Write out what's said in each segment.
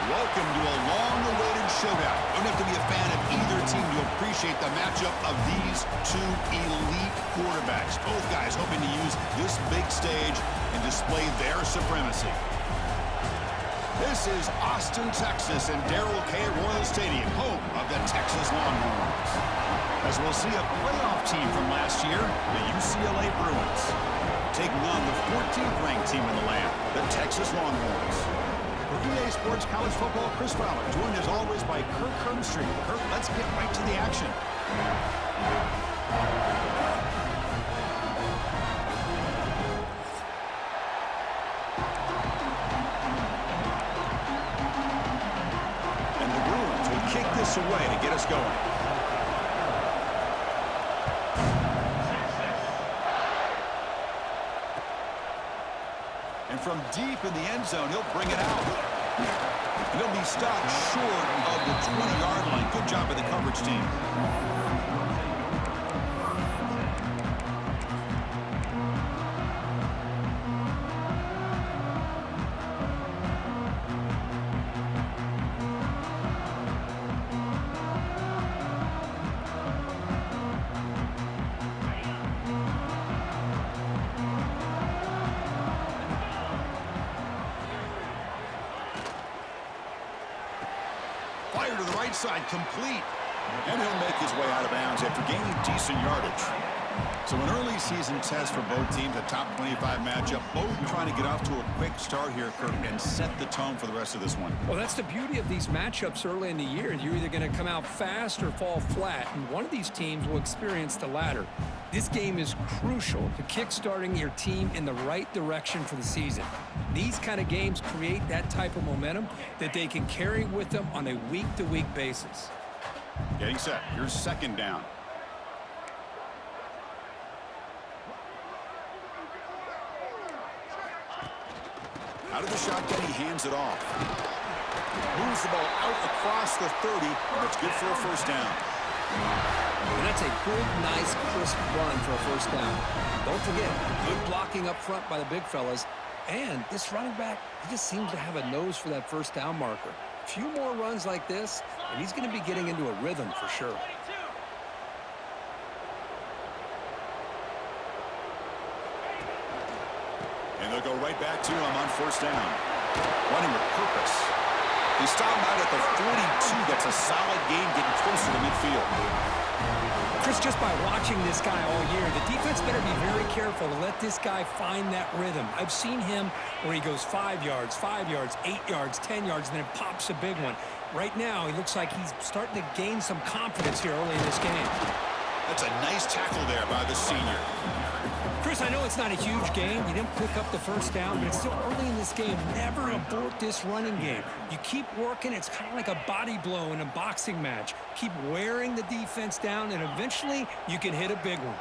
Welcome to a long-awaited showdown. You don't have to be a fan of either team to appreciate the matchup of these two elite quarterbacks. Both guys hoping to use this big stage and display their supremacy. This is Austin, Texas, and Darrell K. Royal Stadium, home of the Texas Longhorns. As we'll see a playoff team from last year, the UCLA Bruins, taking on the 14th-ranked team in the land, the Texas Longhorns. For EA Sports College Football, Chris Fowler, joined as always by Kirk Herbstreit. Kirk, let's get right to the action. And the Bruins will kick this away to get us going. And from deep in the end zone, he'll bring it out. And he'll be stopped short of the 20-yard line. Good job by the coverage team. Fire to the right side, complete. And he'll make his way out of bounds after gaining decent yardage. So an early season test for both teams, a top 25 matchup. Both trying to get off to a quick start here, Kirk, and set the tone for the rest of this one. Well, that's the beauty of these matchups early in the year. You're either going to come out fast or fall flat, and one of these teams will experience the latter. This game is crucial to kickstarting your team in the right direction for the season. These kind of games create that type of momentum that they can carry with them on a week-to-week basis. Getting set. Here's second down. Out of the shotgun, he hands it off. Moves the ball out across the 30, and it's good for a first down. And that's a good, nice, crisp run for a first down. Don't forget, good blocking up front by the big fellas. And this running back, he just seems to have a nose for that first down marker. A few more runs like this, and he's going to be getting into a rhythm for sure. And they'll go right back to him on first down. Running with purpose. They stop him out at the 42. That's a solid gain getting closer to midfield. Chris, just by watching this guy all year, the defense better be very careful to let this guy find that rhythm. I've seen him where he goes 5 yards, 8 yards, 10 yards, and then it pops a big one. Right now, he looks like he's starting to gain some confidence here early in this game. That's a nice tackle there by the senior. Chris, I know it's not a huge game. You didn't pick up the first down, but it's still early in this game. Never abort this running game. You keep working. It's kind of like a body blow in a boxing match. Keep wearing the defense down, and eventually you can hit a big one.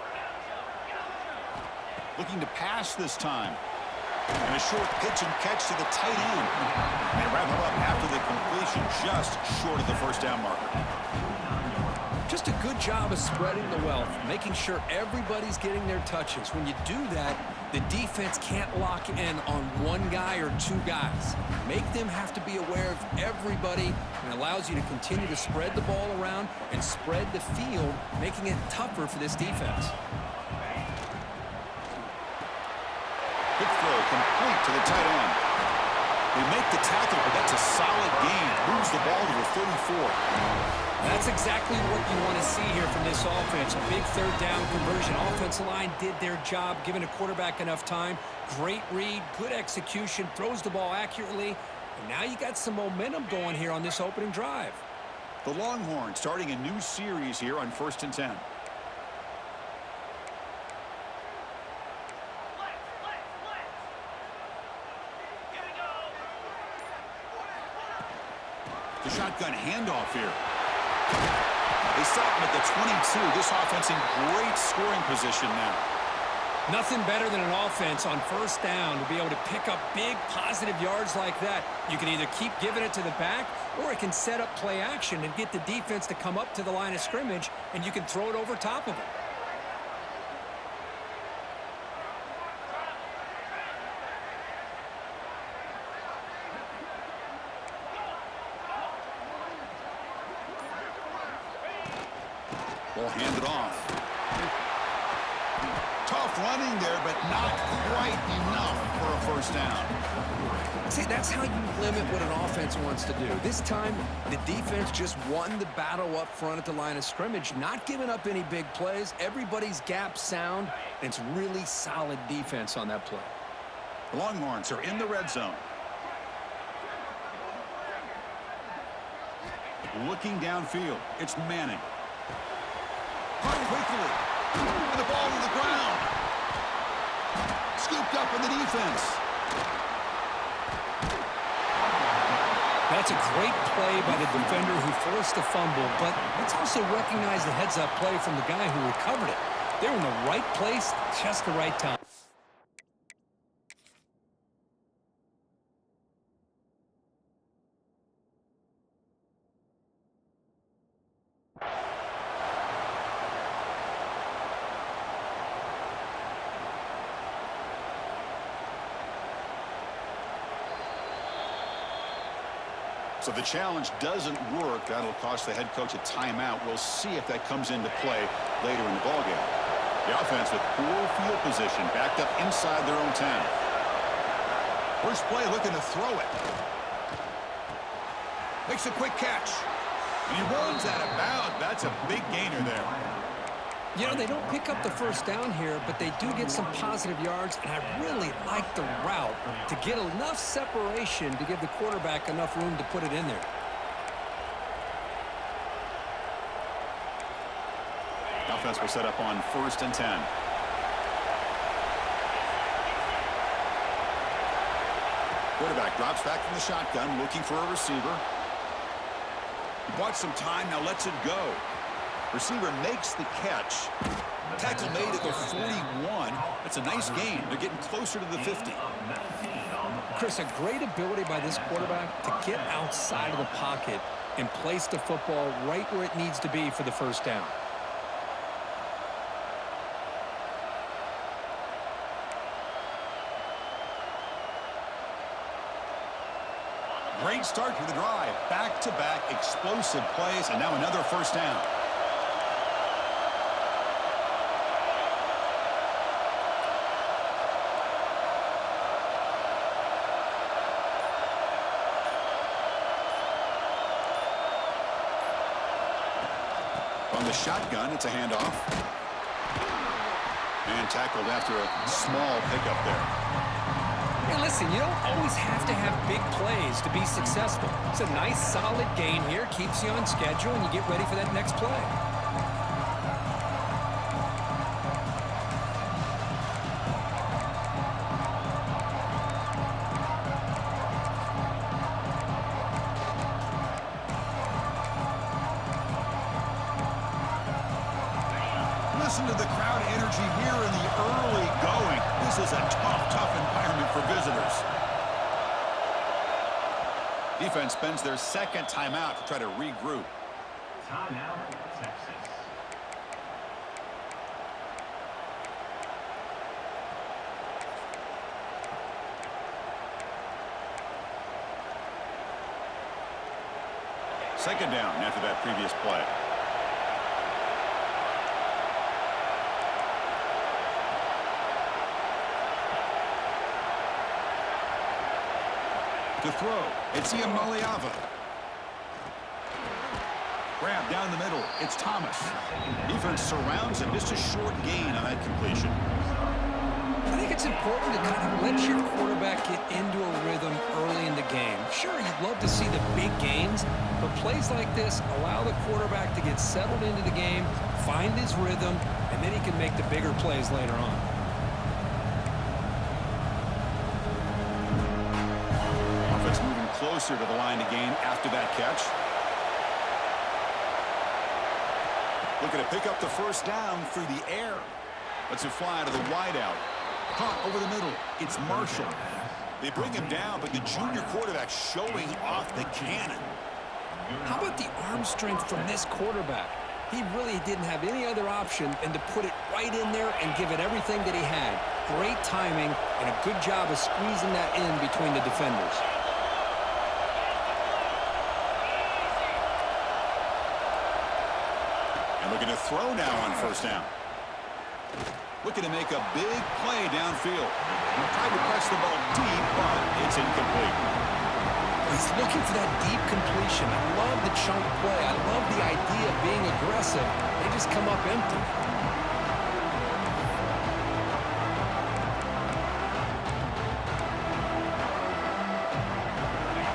Looking to pass this time. And a short pitch and catch to the tight end. And wrap him up after the completion, just short of the first down marker. Just a good job of spreading the wealth, making sure everybody's getting their touches. When you do that, the defense can't lock in on one guy or two guys. Make them have to be aware of everybody, and allows you to continue to spread the ball around and spread the field, making it tougher for this defense. Quick throw complete to the tight end. They make the tackle, but that's a solid gain. Moves the ball to the 34. That's exactly what you want to see here from this offense. A big third down conversion. Offensive line did their job, giving a quarterback enough time. Great read, good execution, throws the ball accurately. And now you got some momentum going here on this opening drive. The Longhorns starting a new series here on 1st and 10. The shotgun handoff here. They stop him at the 22. This offense in great scoring position now. Nothing better than an offense on first down to be able to pick up big positive yards like that. You can either keep giving it to the back, or it can set up play action and get the defense to come up to the line of scrimmage, and you can throw it over top of it. We'll hand it off. Tough running there, but not quite enough for a first down. See, that's how you limit what an offense wants to do. This time, the defense just won the battle up front at the line of scrimmage, not giving up any big plays. Everybody's gap sound, and it's really solid defense on that play. The Longhorns are in the red zone. Looking downfield, it's Manning. Hard quickly. And the ball to the ground. Scooped up in the defense. That's a great play by the defender who forced the fumble, but let's also recognize the heads-up play from the guy who recovered it. They're in the right place, just the right time. So the challenge doesn't work. That'll cost the head coach a timeout. We'll see if that comes into play later in the ballgame. The offense with poor field position, backed up inside their own 10. First play looking to throw it. Makes a quick catch. And he runs out of bounds. That's a big gainer there. You know, they don't pick up the first down here, but they do get some positive yards, and I really like the route to get enough separation to give the quarterback enough room to put it in there. Offense will set up on 1st and 10. Quarterback drops back from the shotgun, looking for a receiver. He bought some time, now lets it go. Receiver makes the catch. Tackle made at the 41. That's a nice gain. They're getting closer to the 50. Chris, a great ability by this quarterback to get outside of the pocket and place the football right where it needs to be for the first down. Great start to the drive. Back-to-back explosive plays, and now another first down. On the shotgun, it's a handoff. And tackled after a small pickup there. Hey, listen, you don't always have to have big plays to be successful. It's a nice, solid gain here. Keeps you on schedule, and you get ready for that next play. Listen to the crowd energy here in the early going. This is a tough environment for visitors. Defense spends their second timeout to try to regroup. Timeout, Texas. Second down after that previous play. To throw, it's Iamaleava. Grab down the middle, it's Thomas. Defense surrounds him, just a short gain on that completion. I think it's important to kind of let your quarterback get into a rhythm early in the game. Sure, you'd love to see the big gains, but plays like this allow the quarterback to get settled into the game, find his rhythm, and then he can make the bigger plays later on. Closer to the line to gain after that catch. Looking to pick up the first down through the air. Lets it fly to the wideout. Caught over the middle. It's Marshall. They bring him down, but the junior quarterback showing off the cannon. How about the arm strength from this quarterback? He really didn't have any other option than to put it right in there and give it everything that he had. Great timing and a good job of squeezing that in between the defenders. Looking to throw now on first down. Looking to make a big play downfield. Tried to press the ball deep, but it's incomplete. He's looking for that deep completion. I love the chunk play. I love the idea of being aggressive. They just come up empty.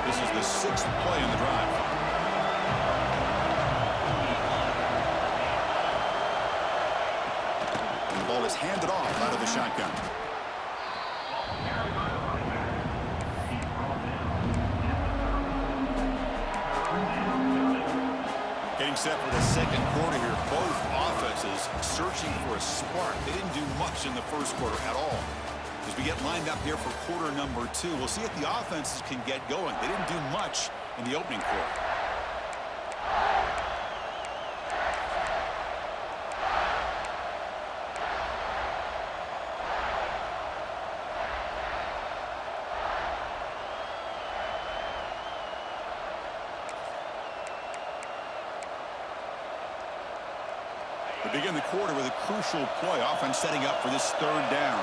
This is the 6th play in the drive. And the ball is handed off out of the shotgun. Getting set for the second quarter here. Both offenses searching for a spark. They didn't do much in the first quarter at all. As we get lined up here for quarter number 2, we'll see if the offenses can get going. They didn't do much in the opening quarter. We begin the quarter with a crucial play. Offense setting up for this third down.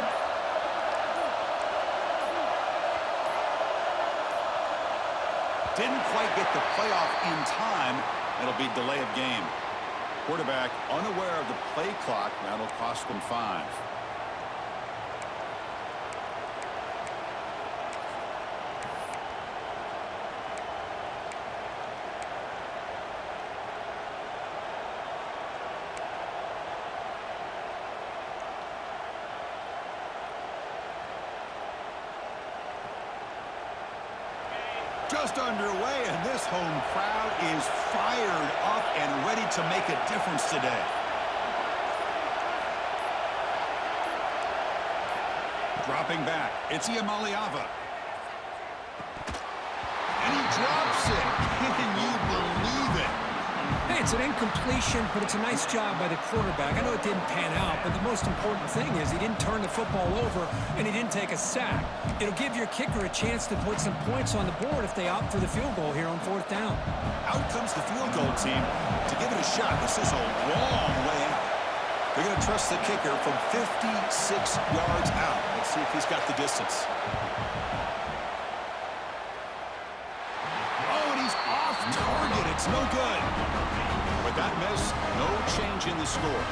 Didn't quite get the playoff in time. It'll be delay of game. Quarterback unaware of the play clock. That'll cost them 5. Just underway, and this home crowd is fired up and ready to make a difference today. Dropping back, it's Iamaleava. And he drops it. Can you believe it? Hey, it's an incompletion, but it's a nice job by the quarterback. I know it didn't pan out, but the most important thing is he didn't turn the football over and he didn't take a sack. It'll give your kicker a chance to put some points on the board if they opt for the field goal here on 4th down. Out comes the field goal team to give it a shot. This is a long way out. They're going to trust the kicker from 56 yards out. Let's see if he's got the distance. Oh, and he's off target. It's no good. With that miss, no change in the score.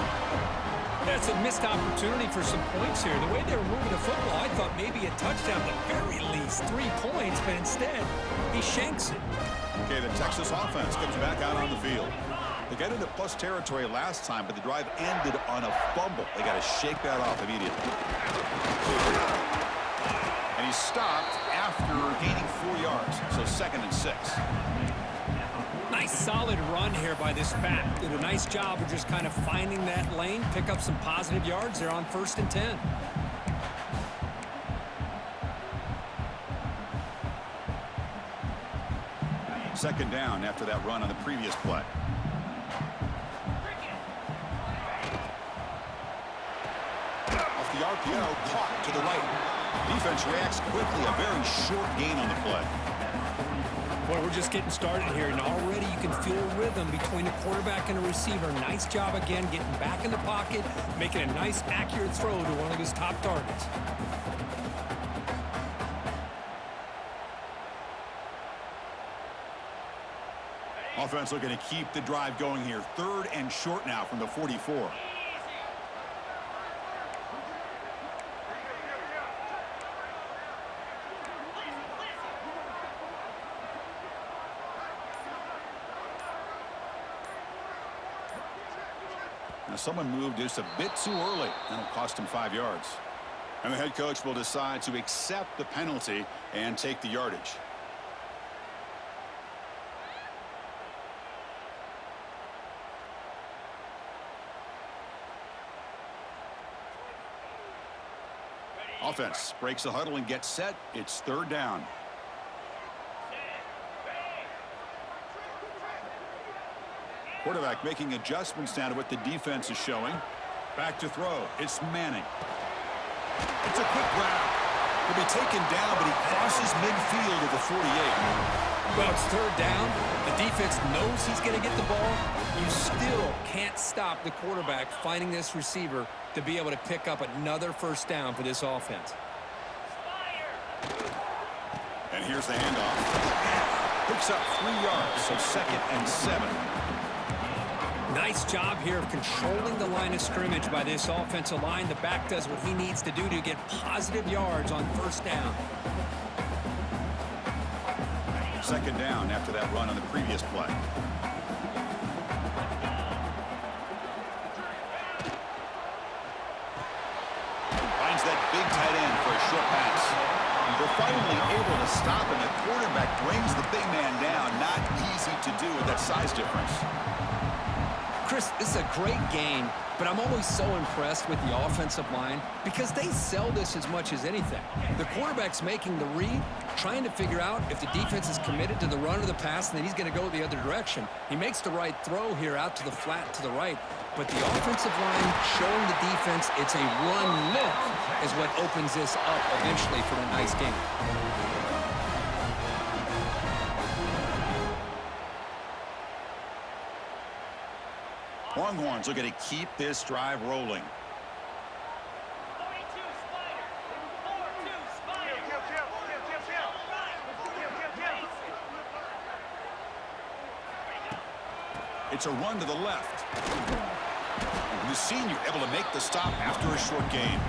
That's a missed opportunity for some points here. The way they were moving the football, I thought maybe a touchdown at the very least, 3 points, but instead, he shanks it. Okay, the Texas offense comes back out on the field. They got into plus territory last time, but the drive ended on a fumble. They got to shake that off immediately. And he stopped after gaining 4 yards, so 2nd and 6. Nice solid run here by this back. Did a nice job of just kind of finding that lane, pick up some positive yards there on 1st and 10. Second down after that run on the previous play. Off the RPO, caught to the right. Defense reacts quickly. A very short gain on the play. Well, we're just getting started here, and already you can feel a rhythm between the quarterback and the receiver. Nice job again getting back in the pocket, making a nice, accurate throw to one of his top targets. Offense looking to keep the drive going here. 3rd and short now from the 44. Now someone moved just a bit too early. That'll cost him 5 yards. And the head coach will decide to accept the penalty and take the yardage. Offense breaks the huddle and gets set. It's 3rd down. Quarterback making adjustments now to what the defense is showing. Back to throw. It's Manning. It's a quick grab. He'll be taken down, but he crosses midfield at the 48. Well, it's third down. The defense knows he's going to get the ball. You still can't stop the quarterback finding this receiver to be able to pick up another first down for this offense. And here's the handoff. Picks up 3 yards, so 2nd and 7. Nice job here of controlling the line of scrimmage by this offensive line. The back does what he needs to do to get positive yards on first down. 2nd down after that run on the previous play. Finds that big tight end for a short pass. They're finally able to stop, and the quarterback brings the big man down. Not easy to do with that size difference. Chris, this is a great game, but I'm always so impressed with the offensive line because they sell this as much as anything. The quarterback's making the read, trying to figure out if the defense is committed to the run or the pass, and then he's going to go the other direction. He makes the right throw here out to the flat to the right, but the offensive line showing the defense it's a run look is what opens this up eventually for a nice game. Longhorns looking to keep this drive rolling. It's a run to the left. And the senior able to make the stop after a short gain.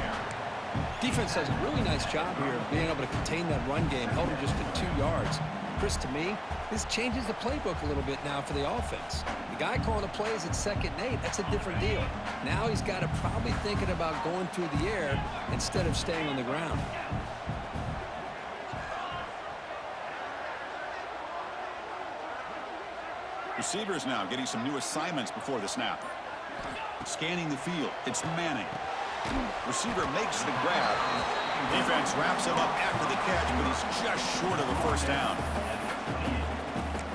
Defense does a really nice job here of being able to contain that run game, held him just to 2 yards. Chris, to me, this changes the playbook a little bit now for the offense. The guy calling the plays at 2nd and 8, that's a different deal. Now he's got to probably thinking about going through the air instead of staying on the ground. Receivers now getting some new assignments before the snap. Scanning the field. It's Manning. Receiver makes the grab. Defense wraps him up after the catch, but he's just short of a first down.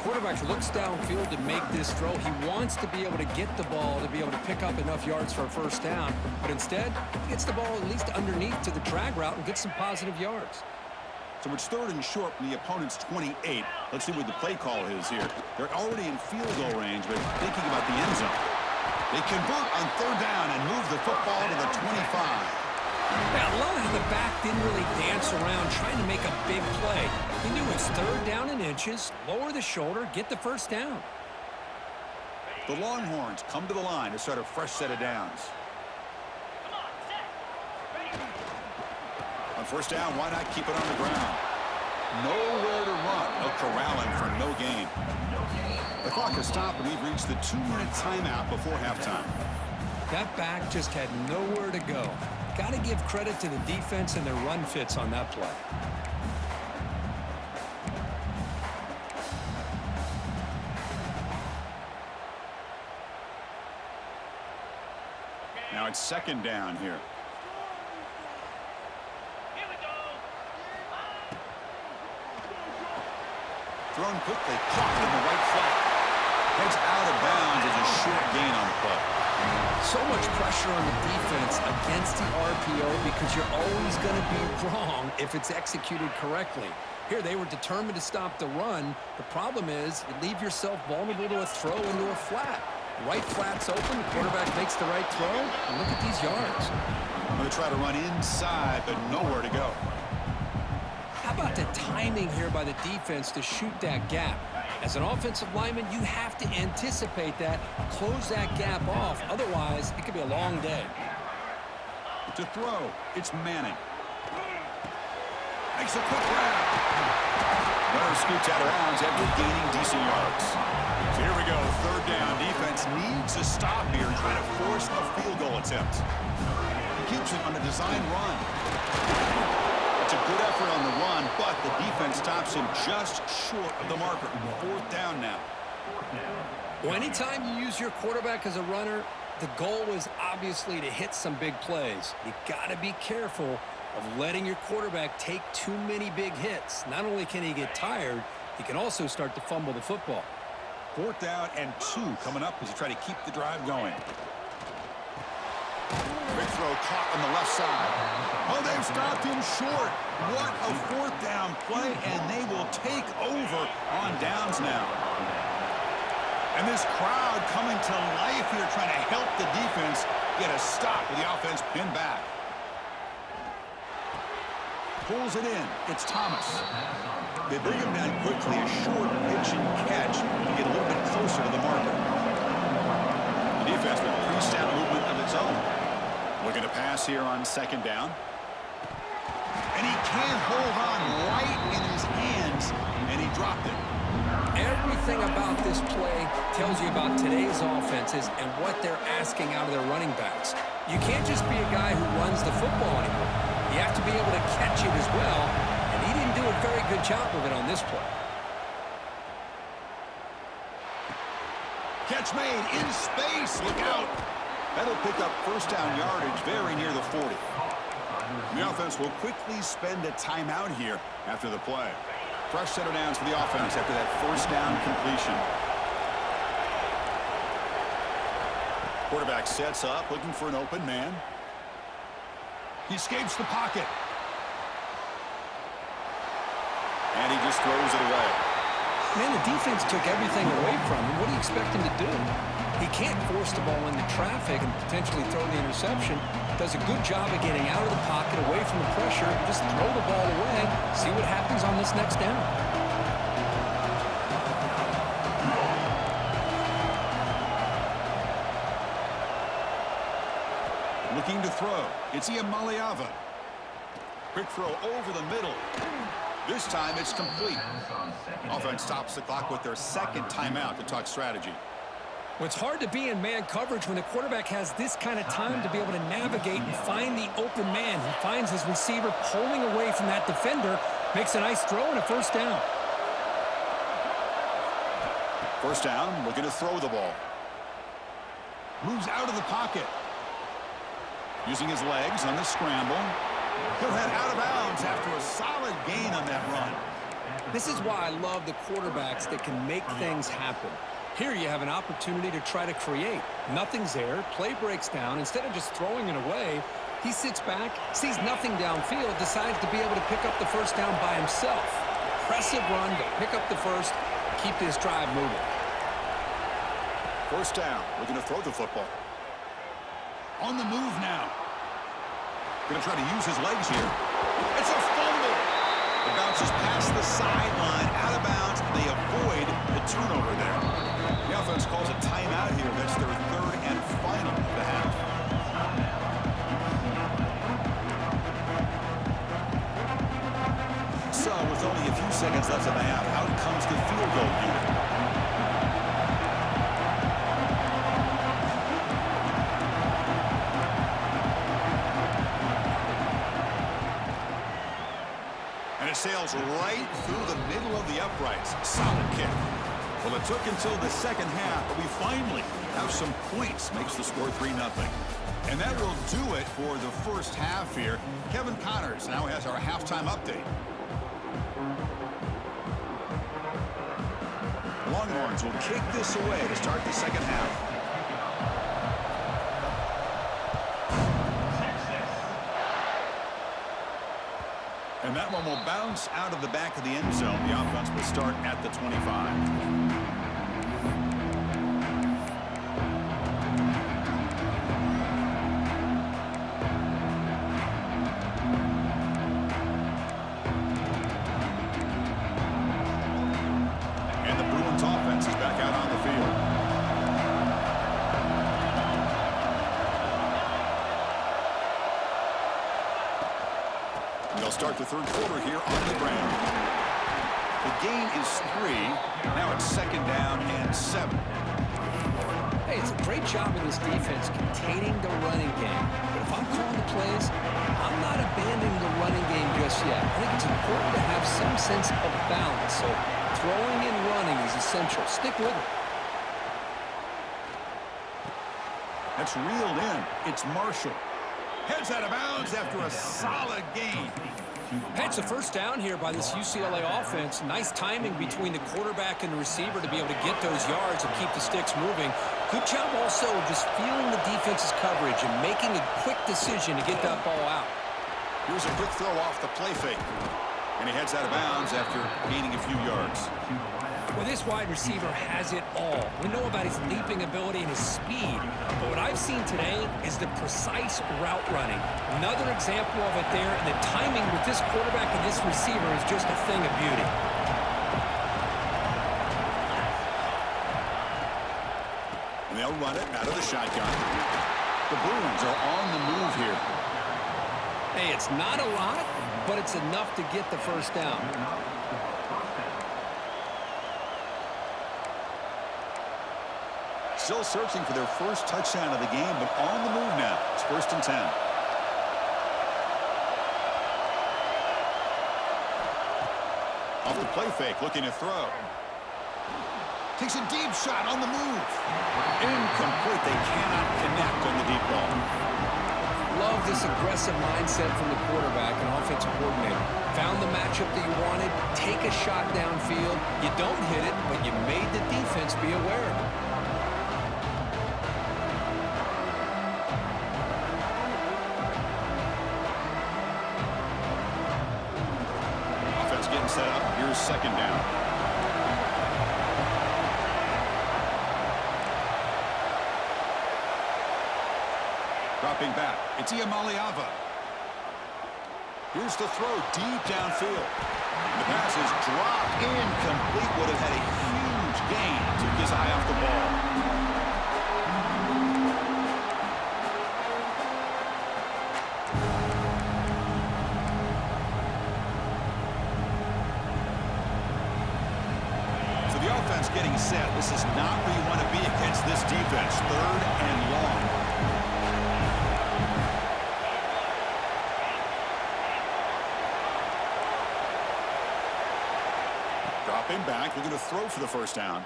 Quarterback looks downfield to make this throw. He wants to be able to get the ball to be able to pick up enough yards for a first down, but instead he gets the ball at least underneath to the drag route and gets some positive yards. So it's 3rd and short from the opponent's 28. Let's see what the play call is here. They're already in field goal range, but thinking about the end zone. They convert on 3rd down and move the football to the 25. Yeah, I love how the back didn't really dance around trying to make a big play. He knew it's 3rd down in inches, lower the shoulder, get the first down. The Longhorns come to the line to start a fresh set of downs. On first down, why not keep it on the ground? Nowhere to run. They'll corral him for no gain. The clock has stopped, and we've reached the 2-minute timeout before halftime. That back just had nowhere to go. Got to give credit to the defense and their run fits on that play. Now it's 2nd down here. Thrown quickly, caught in the right flat. Heads out of bounds as a short gain on the play. So much pressure on the defense against the RPO because you're always going to be wrong if it's executed correctly. Here, they were determined to stop the run. The problem is you leave yourself vulnerable to a throw into a flat. Right flat's open, the quarterback makes the right throw, and look at these yards. I'm going to try to run inside, but nowhere to go. How about the timing here by the defense to shoot that gap? As an offensive lineman, you have to anticipate that, close that gap off. Otherwise, it could be a long day. To throw, it's Manning. Makes a quick grab. Runner scoots out of bounds after gaining decent yards. So here we go, 3rd down. Defense needs to stop here and try to force a field goal attempt. He keeps it on a design run. It's a good effort on the run, but the defense stops him just short of the marker. 4th down now. Well, anytime you use your quarterback as a runner, the goal is obviously to hit some big plays. You got to be careful of letting your quarterback take too many big hits. Not only can he get tired, he can also start to fumble the football. 4th down and 2 coming up as you try to keep the drive going. Quick throw caught on the left side. Oh, they've stopped him short. What a fourth down play, and they will take over on downs now. And this crowd coming to life here, trying to help the defense get a stop with the offense pinned back. Pulls it in. It's Thomas. They bring him down quickly. A short pitch and catch to get a little bit closer to the marker. The defense with pre-snap movement of its own. Looking to pass here on second down. And he can't hold on right in his hands, and he dropped it. Everything about this play tells you about today's offenses and what they're asking out of their running backs. You can't just be a guy who runs the football anymore. You have to be able to catch it as well, and he didn't do a very good job of it on this play. Catch made in space. Look out. That'll pick up first down yardage very near the 40. The offense will quickly spend a timeout here after the play. Fresh set of downs for the offense after that first down completion. Quarterback sets up, looking for an open man. He escapes the pocket. And he just throws it away. Man, the defense took everything away from him. What do you expect him to do? He can't force the ball into traffic and potentially throw the interception. Does a good job of getting out of the pocket, away from the pressure, and just throw the ball away. See what happens on this next down. Looking to throw. It's Iamaleava. Quick throw over the middle. This time it's complete. Offense stops the clock with their second timeout to talk strategy. Well, it's hard to be in man coverage when the quarterback has this kind of time to be able to navigate and find the open man. He finds his receiver pulling away from that defender, makes a nice throw and a first down. First down, looking to throw the ball. Moves out of the pocket. Using his legs on the scramble. He'll head out of bounds after a solid gain on that run. This is why I love the quarterbacks that can make things happen. Here you have an opportunity to try to create. Nothing's there. Play breaks down. Instead of just throwing it away, he sits back, sees nothing downfield, decides to be able to pick up the first down by himself. Impressive run to pick up the first, keep this drive moving. First down. Looking to throw the football. On the move now. Going to try to use his legs here. It's a fumble. It bounces past the sideline, out of bounds. They avoid the turnover there. The offense calls a timeout here. That's their third and final of the half. So, with only a few seconds left in the half, out comes the field goal unit. And it sails right through the middle of the uprights. Solid kick. Well, it took until the second half, but we finally have some points. Makes the score 3-0. And that will do it for the first half here. Kevin Connors now has our halftime update. Longhorns will kick this away to start the second half. And that one will bounce out of the back of the end zone. The offense will start at the 25. And the Bruins offense is back out on the field. They'll start the third quarter here on the ground. The gain is 3. Now it's second down and 7. Hey, it's a great job of this defense containing the running game. But if I'm calling the plays, I'm not abandoning the running game just yet. I think it's important to have some sense of balance. So throwing and running is essential. Stick with it. That's reeled in. It's Marshall. Heads out of bounds after a solid gain. Hey, it's a first down here by this UCLA offense. Nice timing between the quarterback and the receiver to be able to get those yards and keep the sticks moving. Good job also of just feeling the defense's coverage and making a quick decision to get that ball out. Here's a quick throw off the play fake. And he heads out of bounds after gaining a few yards. Well, this wide receiver has it all. We know about his leaping ability and his speed. But what I've seen today is the precise route running. Another example of it there, and the timing with this quarterback and this receiver is just a thing of beauty. And they'll run it out of the shotgun. The Bruins are on the move here. Hey, it's not a lot, but it's enough to get the first down. Still searching for their first touchdown of the game, but on the move now. It's 1st and 10. Off the play fake, looking to throw. Takes a deep shot on the move. Incomplete. They cannot connect on the deep ball. Love this aggressive mindset from the quarterback and offensive coordinator. Found the matchup that you wanted, take a shot downfield. You don't hit it, but you made the defense be aware of it. Offense getting set up. Here's 2nd down. Dropping back. It's Iamaleava. Here's the throw deep downfield. The pass is dropped incomplete. Would have had a huge gain. Took his eye off the ball. So the offense getting set. This is not where you want to be against this defense. 3rd and long. Dropping back, looking to throw for the first down.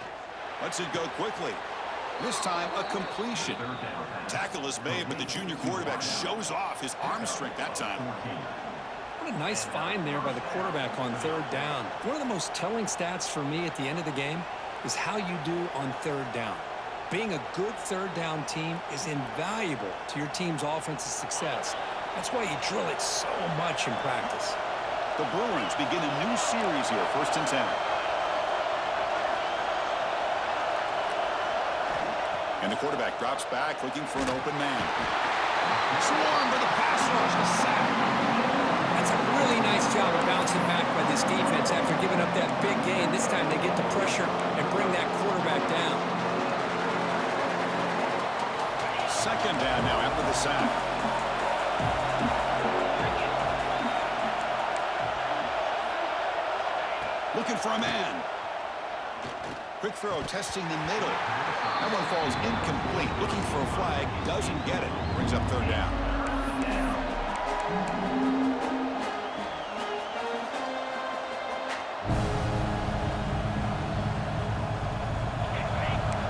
Lets it go quickly. This time, a completion. Tackle is made, but the junior quarterback shows off his arm strength that time. What a nice find there by the quarterback on 3rd down. One of the most telling stats for me at the end of the game is how you do on 3rd down. Being a good 3rd down team is invaluable to your team's offensive success. That's why you drill it so much in practice. The Bruins begin a new series here, 1st and 10. And the quarterback drops back, looking for an open man. Swarmed by the pass rush, a sack. That's a really nice job of bouncing back by this defense after giving up that big gain. This time they get the pressure and bring that quarterback down. 2nd down now after the sack. Looking for a man. Quick throw, testing the middle. That one falls incomplete. Looking for a flag, doesn't get it. Brings up 3rd down.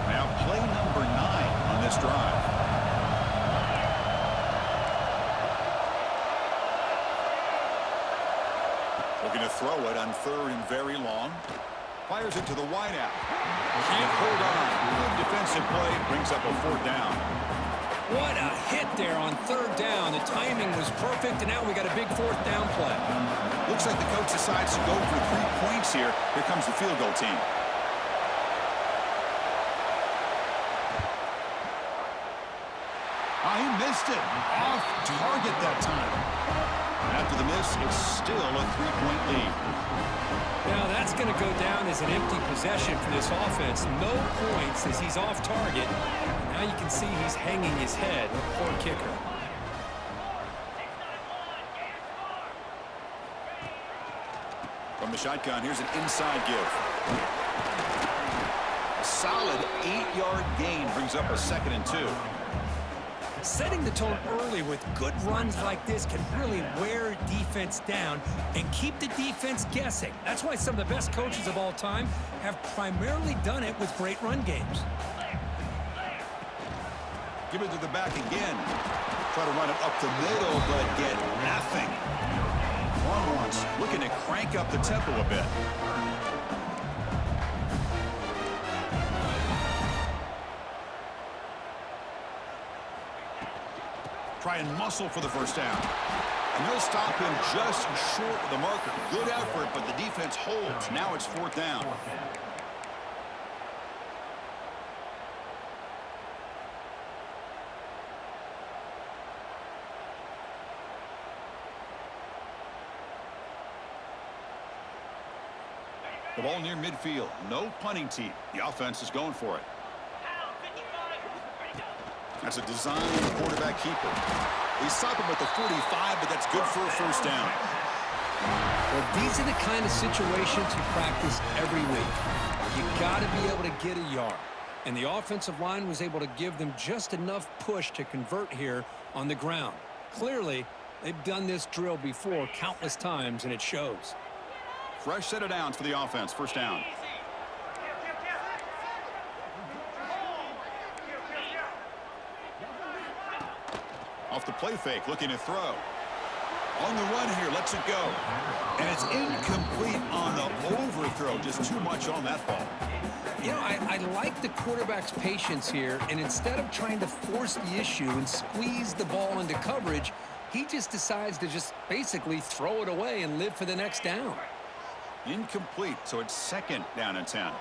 Now play number 9 on this drive. Looking to throw it on 3rd and very long. Fires it to the wideout. Can't hold on. Good defensive play. Brings up a 4th down. What a hit there on 3rd down. The timing was perfect, and now we got a big 4th down play. Looks like the coach decides to go for 3 points here. Here comes the field goal team. He missed it. Off target that time. After the miss, it's still a 3-point lead. Now that's going to go down as an empty possession for this offense. No points as he's off target. Now you can see he's hanging his head. Poor kicker. From the shotgun, here's an inside give. A solid 8-yard gain brings up a 2nd and 2. Setting the tone early with good runs like this can really wear defense down and keep the defense guessing. That's why some of the best coaches of all time have primarily done it with great run games. Give it to the back again. Try to run it up the middle, but get nothing. Longhorns looking to crank up the tempo a bit. Try and muscle for the first down. And they'll stop him just short of the marker. Good effort, but the defense holds. Now it's fourth down. The ball near midfield. No punting team. The offense is going for it. That's a design quarterback keeper. They stop him at the 45, but that's good for a first down. Well, these are the kind of situations you practice every week. You got to be able to get a yard. And the offensive line was able to give them just enough push to convert here on the ground. Clearly, they've done this drill before countless times, and it shows. Fresh set of downs for the offense. First down. Off the play fake, looking to throw. On the run here, lets it go. And it's incomplete on the overthrow. Just too much on that ball. You know, I like the quarterback's patience here, and instead of trying to force the issue and squeeze the ball into coverage, he just decides to just basically throw it away and live for the next down. Incomplete, so it's second down and 10.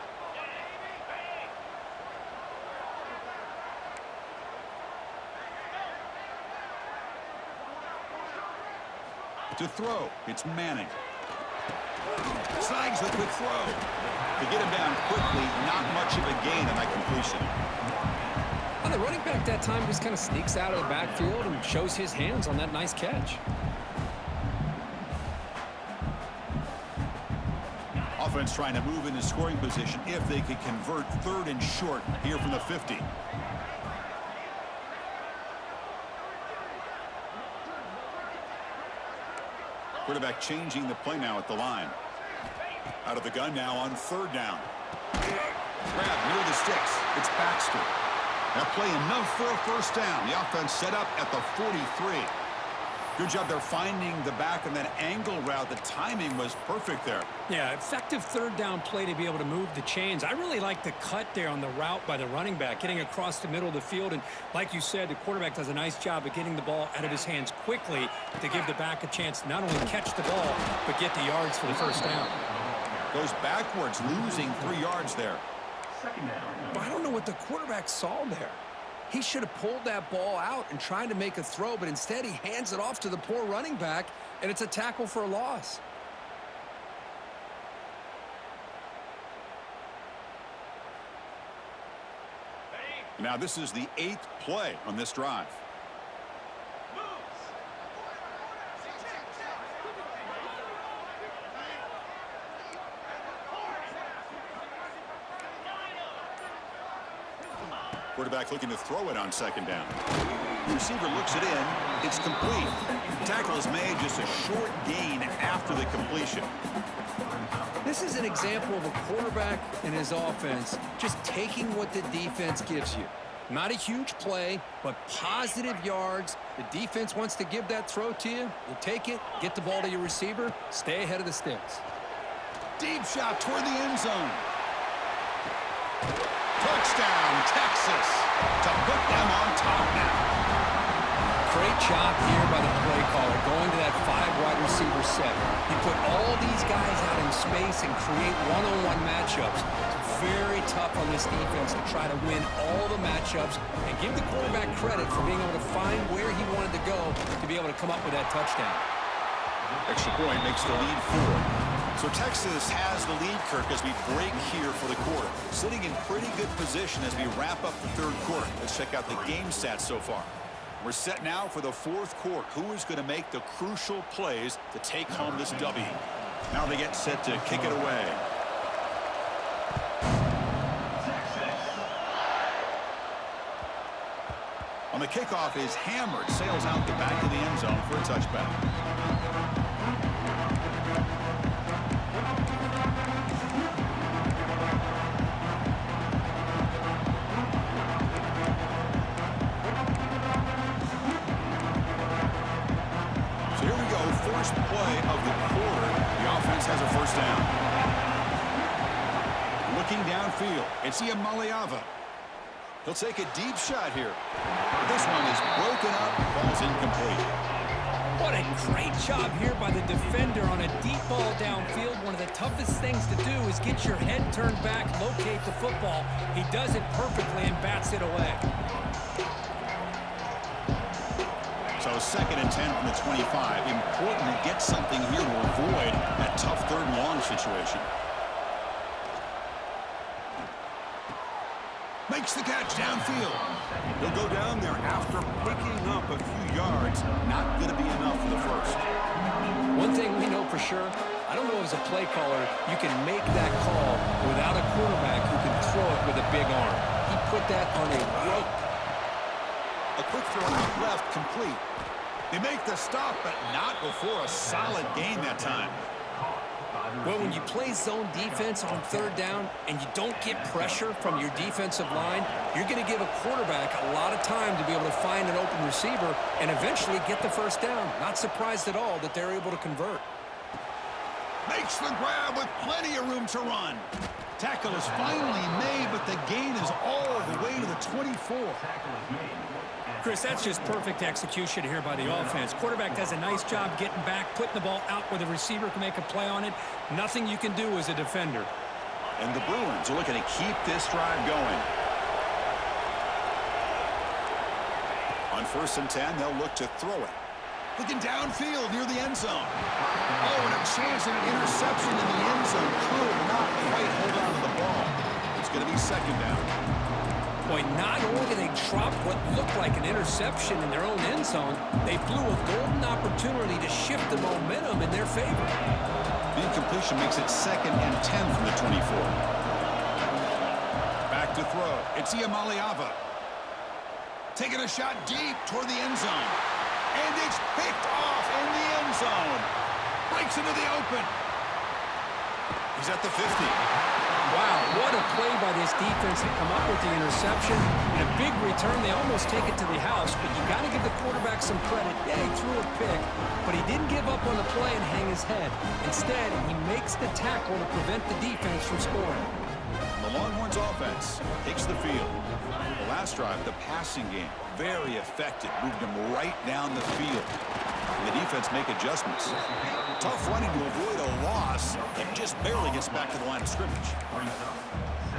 To throw, it's Manning. Snags the quick throw. To get him down quickly, not much of a gain on that completion. And the running back that time just kind of sneaks out of the backfield and shows his hands on that nice catch. Offense trying to move into scoring position if they could convert third and short here from the 50. Quarterback changing the play now at the line. Out of the gun now on third down. Grab near the sticks. It's Baxter. That play enough for a first down. The offense set up at the 43. Good job there finding the back and that angle route. The timing was perfect there. Yeah, effective third down play to be able to move the chains. I really like the cut there on the route by the running back, getting across the middle of the field. And like you said, the quarterback does a nice job of getting the ball out of his hands quickly to give the back a chance to not only catch the ball, but get the yards for the first down. Goes backwards, losing 3 yards there. Second down. But I don't know what the quarterback saw there. He should have pulled that ball out and tried to make a throw, but instead he hands it off to the poor running back, and it's a tackle for a loss. Now this is the 8th play on this drive. Quarterback looking to throw it on second down. The receiver looks it in. It's complete. Tackle is made, just a short gain after the completion. This is an example of a quarterback and his offense just taking what the defense gives you. Not a huge play, but positive yards. The defense wants to give that throw to you. You take it, get the ball to your receiver, stay ahead of the sticks. Deep shot toward the end zone. Touchdown, Texas, to put them on top now. Great job here by the play caller, going to that 5-wide receiver set. He put all these guys out in space and create one-on-one matchups. It's very tough on this defense to try to win all the matchups and give the quarterback credit for being able to find where he wanted to go to be able to come up with that touchdown. Extra point makes the lead 4. So Texas has the lead, Kirk, as we break here for the quarter. Sitting in pretty good position as we wrap up the third quarter. Let's check out the game stats so far. We're set now for the fourth quarter. Who is going to make the crucial plays to take home this W? Now they get set to kick it away. On the kickoff is hammered, sails out the back of the end zone for a touchback. First play of the down. Looking downfield, it's Iamaleava. He'll take a deep shot here. This one is broken up, falls incomplete. What a great job here by the defender on a deep ball downfield. One of the toughest things to do is get your head turned back, locate the football. He does it perfectly and bats it away. So 2nd and 10 from the 25. Important to get something here to avoid that tough 3rd and long situation. Makes the catch downfield. He'll go down there after picking up a few yards. Not going to be enough for the first. One thing we know for sure, I don't know as a play caller, you can make that call without a quarterback who can throw it with a big arm. He put that on a rope. A quick throw out left, complete. They make the stop, but not before a solid gain that time. Well, when you play zone defense on 3rd down and you don't get pressure from your defensive line, you're going to give a quarterback a lot of time to be able to find an open receiver and eventually get the first down. Not surprised at all that they're able to convert. Makes the grab with plenty of room to run. Tackle is finally made, but the gain is all the way to the 24. Chris, that's just perfect execution here by the offense. Quarterback does a nice job getting back, putting the ball out where the receiver can make a play on it. Nothing you can do as a defender. And the Bruins are looking to keep this drive going. On 1st and 10, they'll look to throw it. Looking downfield near the end zone. Oh, and a chance at an interception in the end zone. Could not quite hold on to the ball. It's going to be 2nd down. Boy, not only did they drop what looked like an interception in their own end zone, they blew a golden opportunity to shift the momentum in their favor. The incompletion makes it 2nd and 10 from the 24. Back to throw. It's Iamaleava. Taking a shot deep toward the end zone. And it's picked off in the end zone. Breaks into the open. He's at the 50. Wow, what a play by this defense to come up with the interception. And a big return. They almost take it to the house, but you got to give the quarterback some credit. Yeah, he threw a pick, but he didn't give up on the play and hang his head. Instead, he makes the tackle to prevent the defense from scoring. The Longhorns offense takes the field. The last drive, the passing game, very effective. Moved them right down the field. And the defense make adjustments. Tough running to avoid a loss. It just barely gets back to the line of scrimmage.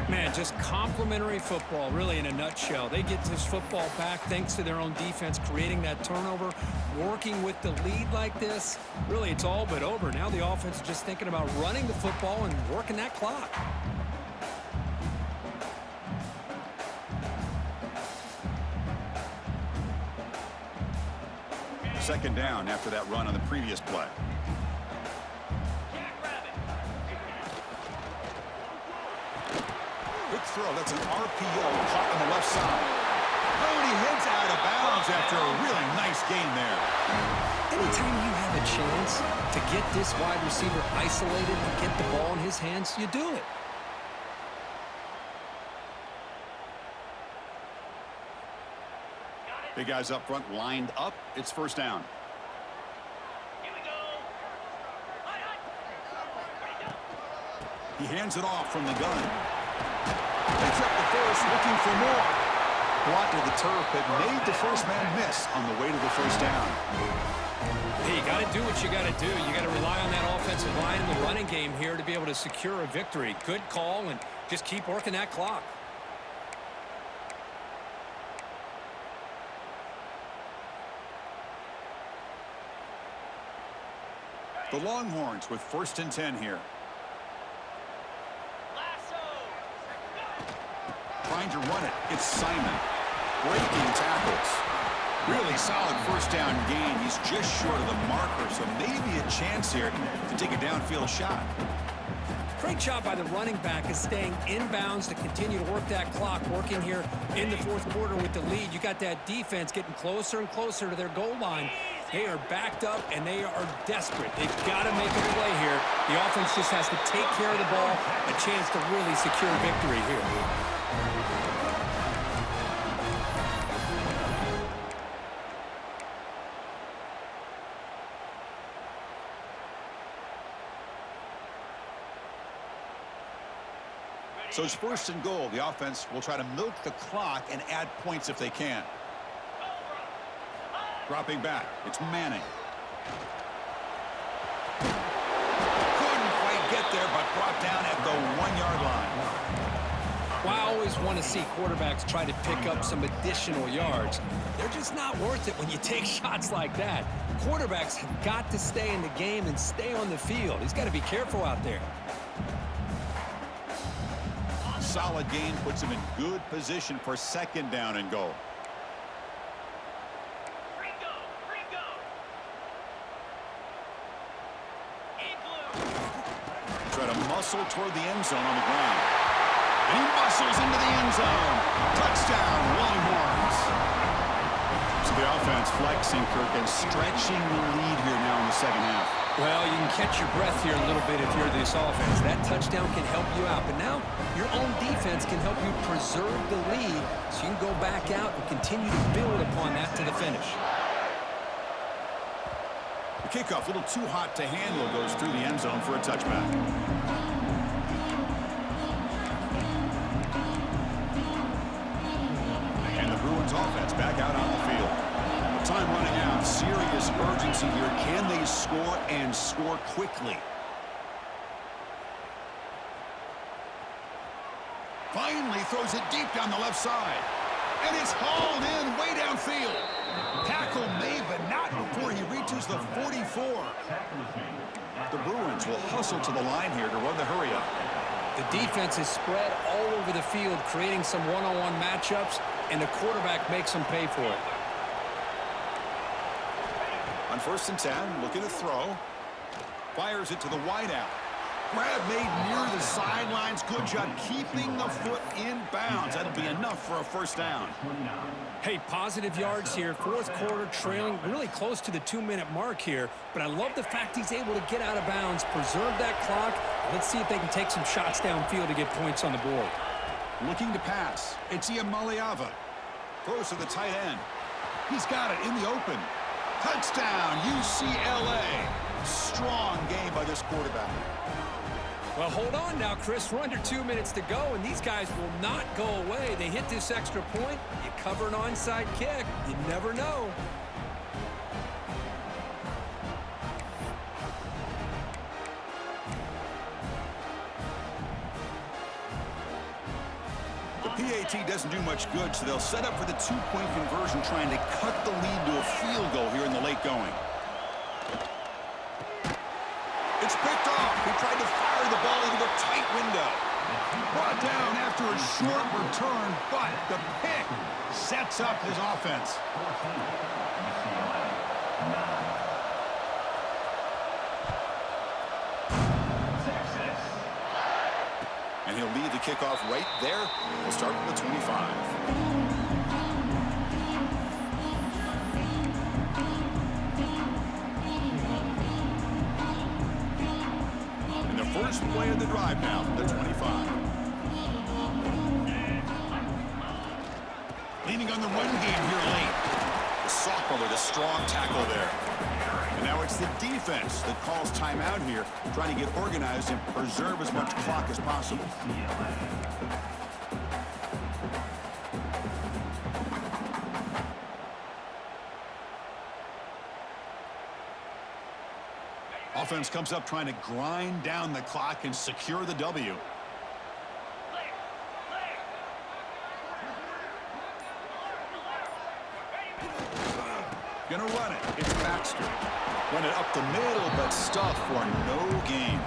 Man, just complimentary football, really, in a nutshell. They get this football back thanks to their own defense, creating that turnover, working with the lead like this. Really, it's all but over. Now the offense is just thinking about running the football and working that clock. Second down after that run on the previous play. Quick throw. That's an RPO caught on the left side. Oh, and he heads out of bounds after a really nice gain there. Anytime you have a chance to get this wide receiver isolated and get the ball in his hands, you do it. Big guys up front lined up. It's 1st down. He hands it off from the gun. Picks up the first, looking for more. Blocked to the turf, but made the first man miss on the way to the 1st down. Hey, you got to do what you got to do. You got to rely on that offensive line in the running game here to be able to secure a victory. Good call, and just keep working that clock. The Longhorns with 1st and 10 here. Trying to run it. It's Simon. Breaking tackles. Really solid 1st down gain. He's just short of the marker, so maybe a chance here to take a downfield shot. Great job by the running back is staying inbounds to continue to work that clock, working here in the 4th quarter with the lead. You got that defense getting closer and closer to their goal line. They are backed up, and they are desperate. They've got to make a play here. The offense just has to take care of the ball, a chance to really secure victory here. So it's first and goal. The offense will try to milk the clock and add points if they can. Dropping back. It's Manning. Couldn't quite get there, but brought down at the 1-yard line. Well, I always want to see quarterbacks try to pick up some additional yards. They're just not worth it when you take shots like that. Quarterbacks have got to stay in the game and stay on the field. He's got to be careful out there. Solid gain puts him in good position for second down and goal. Try to muscle toward the end zone on the ground. And he muscles into the end zone. Touchdown, Longhorns. So the offense flexing, Kirk, and stretching the lead here now in the second half. Well, you can catch your breath here a little bit if you're this offense. That touchdown can help you out. But now your own defense can help you preserve the lead so you can go back out and continue to build upon that to the finish. The kickoff, a little too hot to handle, goes through the end zone for a touchback. And the Bruins offense back out on the field. Time running out. Serious urgency here. Can they score and score quickly? Finally throws it deep down the left side. And it's hauled in way downfield. Tackle made, but not before he reaches the 44. The Bruins will hustle to the line here to run the hurry up. The defense is spread all over the field, creating some one-on-one matchups, and the quarterback makes them pay for it. On 1st and 10, looking to throw. Fires it to the wideout. Grab made near the sidelines. Good job keeping the foot in bounds. That'll be enough for a first down. Hey, positive yards here. Fourth quarter trailing really close to the 2-minute mark here. But I love the fact he's able to get out of bounds, preserve that clock. Let's see if they can take some shots downfield to get points on the board. Looking to pass. It's Iamaleava. Throws to the tight end. He's got it in the open. Touchdown, UCLA. Strong game by this quarterback. Well, hold on now, Chris. We're under 2 minutes to go, and these guys will not go away. They hit this extra point. You cover an onside kick. You never know. The PAT doesn't do much good, so they'll set up for the 2-point conversion, trying to cut the lead to a field goal here in the late going. It's picked off. He tried to fire the ball into a tight window. Brought down after a short return, but the pick sets up his offense. And he'll lead the kickoff right there. We'll start from the 25. First play of the drive now from the 25. Leaning on the run game here late. The sophomore with a strong tackle there. And now it's the defense that calls timeout here, trying to get organized and preserve as much clock as possible. Offense comes up trying to grind down the clock and secure the W. Gonna run it. It's Baxter. Run it up the middle, but stuff for no gain.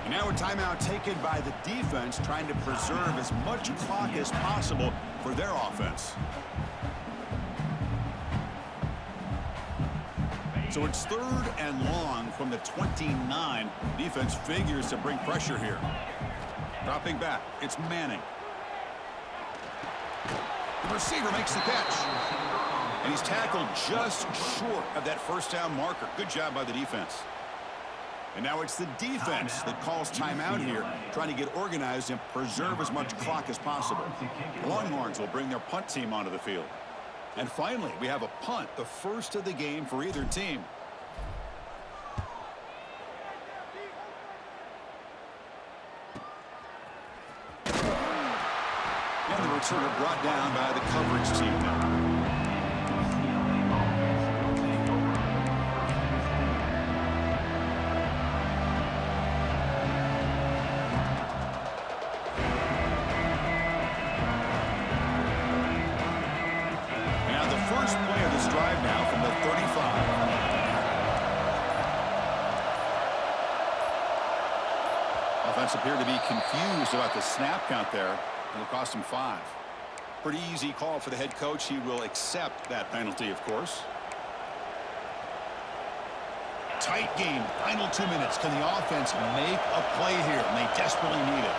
And now a timeout taken by the defense, trying to preserve as much clock as possible for their offense. So it's 3rd and long from the 29. Defense figures to bring pressure here. Dropping back, it's Manning. The receiver makes the catch. And he's tackled just short of that first down marker. Good job by the defense. And now it's the defense that calls timeout here, trying to get organized and preserve as much clock as possible. The Longhorns will bring their punt team onto the field. And finally, we have a punt, the first of the game for either team. sort of brought down by the coverage team now. First play of this drive now from the 35. Offense appeared to be confused about the snap count there. It'll cost him 5. Pretty easy call for the head coach. He will accept that penalty, of course. Tight game. Final 2 minutes. Can the offense make a play here? And they desperately need it.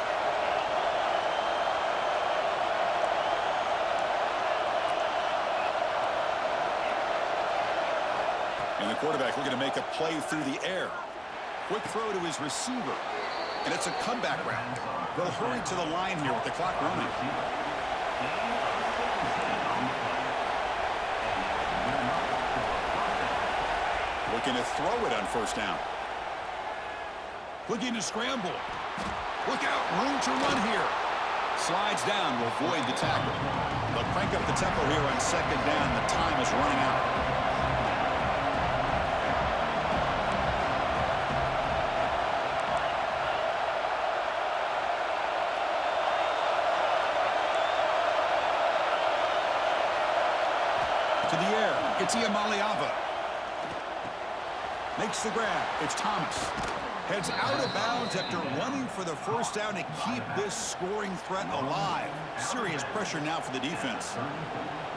And the quarterback looking to make a play through the air. Quick throw to his receiver. And it's a comeback route. They'll hurry to the line here with the clock running. Looking to throw it on first down. Looking to scramble. Look out, room to run here. Slides down to avoid the tackle. They'll crank up the tempo here on second down. The time is running out. To the air, it's Iamaleava. Makes the grab, it's Thomas. Heads out of bounds after running for the first down to keep this scoring threat alive. Serious pressure now for the defense.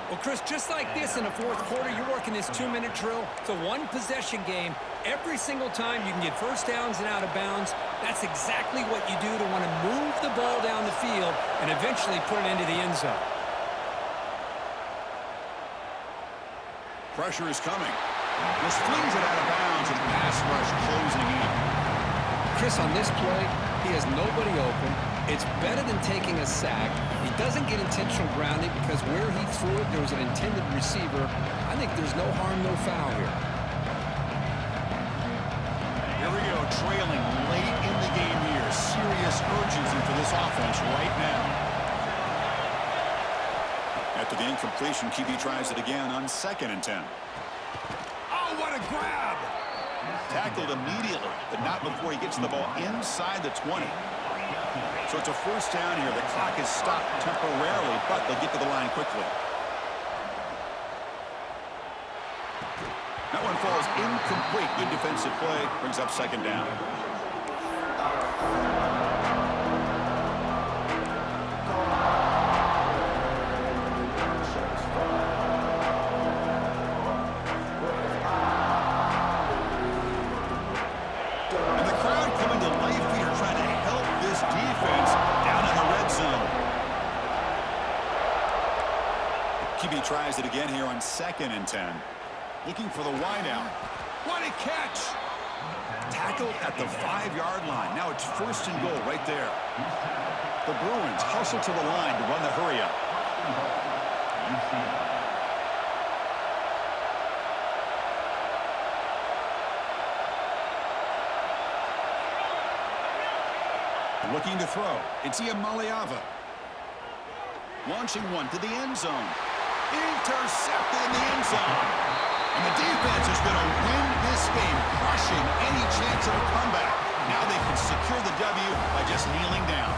Well, Chris, just like this in the fourth quarter, you're working this 2-minute drill. It's a one-possession game. Every single time you can get first downs and out of bounds, that's exactly what you do to want to move the ball down the field and eventually put it into the end zone. Pressure is coming. Just flings it out of bounds and pass rush closing in. Chris, on this play, he has nobody open. It's better than taking a sack. He doesn't get intentional grounding because where he threw it, there was an intended receiver. I think there's no harm, no foul here. Here we go, trailing late in the game here. Serious urgency for this offense right now. After the incompletion, QB tries it again on 2nd and 10. Oh, what a grab! Tackled immediately, but not before he gets the ball inside the 20. So it's a first down here. The clock is stopped temporarily, but they'll get to the line quickly. That one falls incomplete. Good defensive play. Brings up 2nd down. QB tries it again here on 2nd and 10. Looking for the wideout. What a catch! Tackled at the 5-yard line. Now it's 1st and goal right there. The Bruins hustle to the line to run the hurry up. Looking to throw. It's Iamaleava. Launching one to the end zone. Intercepted in the end zone. And the defense is going to win this game, crushing any chance of a comeback. Now they can secure the W by just kneeling down.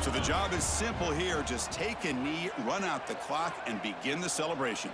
So the job is simple here. Just take a knee, run out the clock, and begin the celebration.